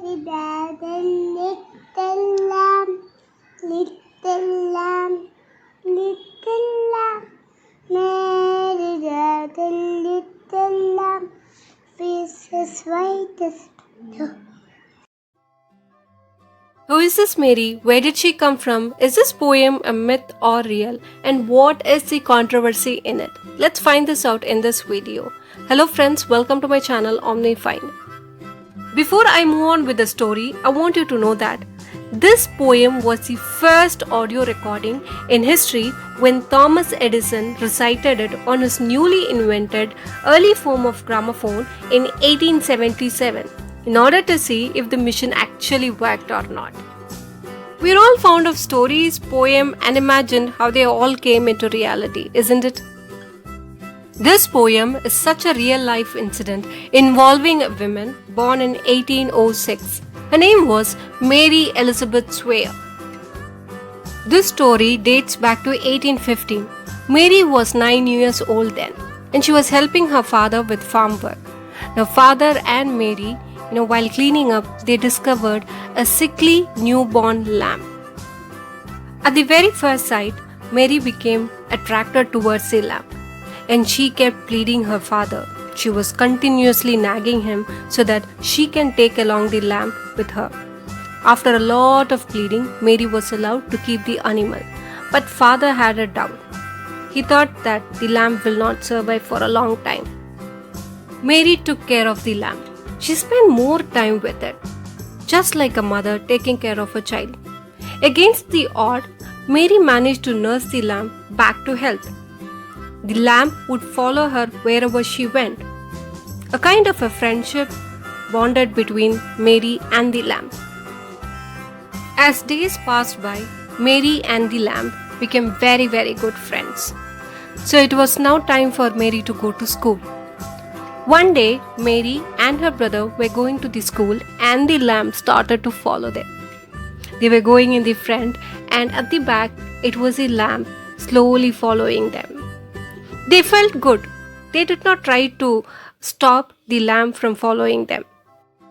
Dad and little lamb, little lamb, little lamb. Mary Dad and little lamb, face as white as snow. Who is this Mary? Where did she come from? Is this poem a myth or real? And what is the controversy in it? Let's find this out in this video. Hello friends, welcome to my channel OmniFind. Before I move on with the story, I want you to know that this poem was the first audio recording in history when Thomas Edison recited it on his newly invented early form of gramophone in 1877 in order to see if the machine actually worked or not. We're all fond of stories, poems, and imagine how they all came into reality, isn't it? This poem is such a real life incident involving a woman born in 1806. Her name was Mary Elizabeth Sware. This story dates back to 1815. Mary was 9 years old then, and she was helping her father with farm work. Now, father and Mary, while cleaning up, they discovered a sickly newborn lamb. At the very first sight, Mary became attracted towards the lamb, and she kept pleading her father. She was continuously nagging him so that she can take along the lamb with her. After a lot of pleading, Mary was allowed to keep the animal, but father had a doubt. He thought that the lamb will not survive for a long time. Mary took care of the lamb. She spent more time with it, just like a mother taking care of a child. Against the odds, Mary managed to nurse the lamb back to health. The lamb would follow her wherever she went. A kind of a friendship bonded between Mary and the lamb. As days passed by, Mary and the lamb became very, very good friends. So it was now time for Mary to go to school. One day, Mary and her brother were going to the school and the lamb started to follow them. They were going in the front and at the back, it was the lamb slowly following them. They felt good. They did not try to stop the lamb from following them.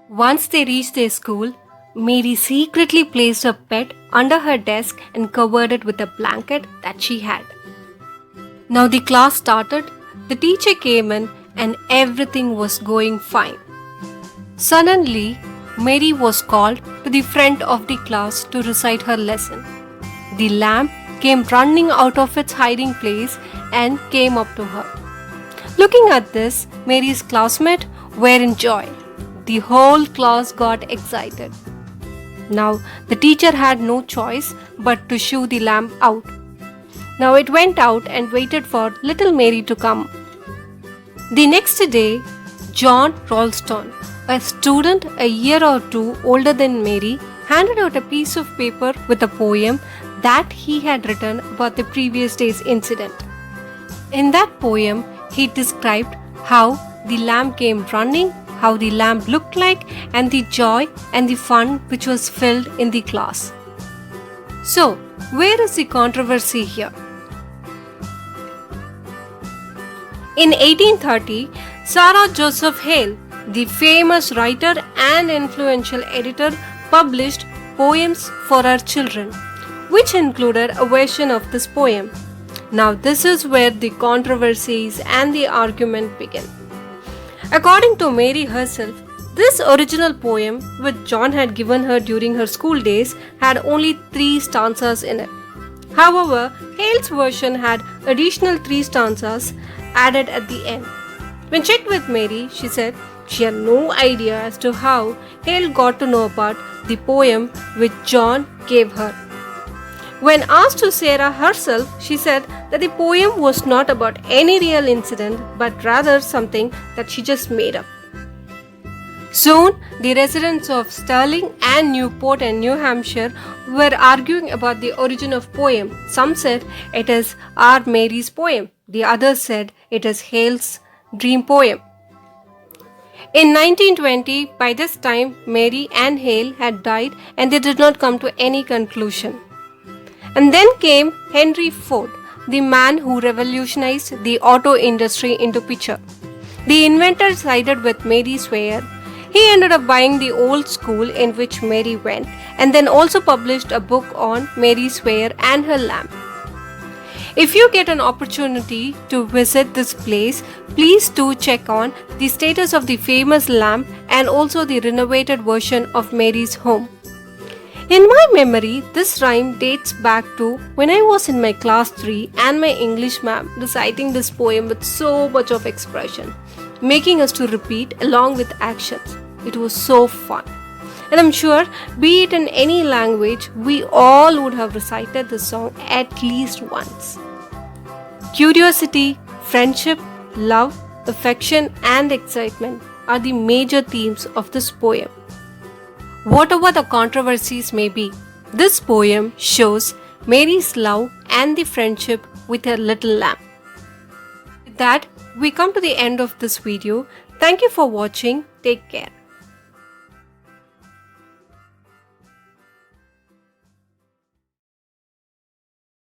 Once they reached their school, Mary secretly placed her pet under her desk and covered it with a blanket that she had. Now the class started, the teacher came in and everything was going fine. Suddenly, Mary was called to the front of the class to recite her lesson. The lamb came running out of its hiding place and came up to her. Looking at this, Mary's classmates were in joy. The whole class got excited. Now, the teacher had no choice but to shoo the lamb out. Now it went out and waited for little Mary to come. The next day, John Ralston, a student a year or two older than Mary, handed out a piece of paper with a poem that he had written about the previous day's incident. In that poem, he described how the lamb came running, how the lamb looked like, and the joy and the fun which was filled in the class. So, where is the controversy here? In 1830, Sarah Joseph Hale, the famous writer and influential editor, published Poems for Our Children, which included a version of this poem. Now, this is where the controversies and the argument begin. According to Mary herself, this original poem, which John had given her during her school days, had only 3 stanzas in it. However, Hale's version had additional 3 stanzas added at the end. When checked with Mary, she said she had no idea as to how Hale got to know about the poem which John gave her. When asked to Sarah herself, she said that the poem was not about any real incident but rather something that she just made up. Soon, the residents of Sterling and Newport and New Hampshire were arguing about the origin of poem. Some said it is our Mary's poem. The others said it is Hale's dream poem. In 1920, by this time, Mary and Hale had died and they did not come to any conclusion. And then came Henry Ford, the man who revolutionized the auto industry into picture. The inventor sided with Mary Sware. He ended up buying the old school in which Mary went and then also published a book on Mary's Fair and her lamp. If you get an opportunity to visit this place, please do check on the status of the famous lamp and also the renovated version of Mary's home. In my memory, this rhyme dates back to when I was in my class 3 and my English ma'am reciting this poem with so much of expression, making us to repeat along with actions. It was so fun. And I'm sure, be it in any language, we all would have recited this song at least once. Curiosity, friendship, love, affection, and excitement are the major themes of this poem. Whatever the controversies may be, this poem shows Mary's love and the friendship with her little lamb. With that, we come to the end of this video. Thank you for watching. Take care.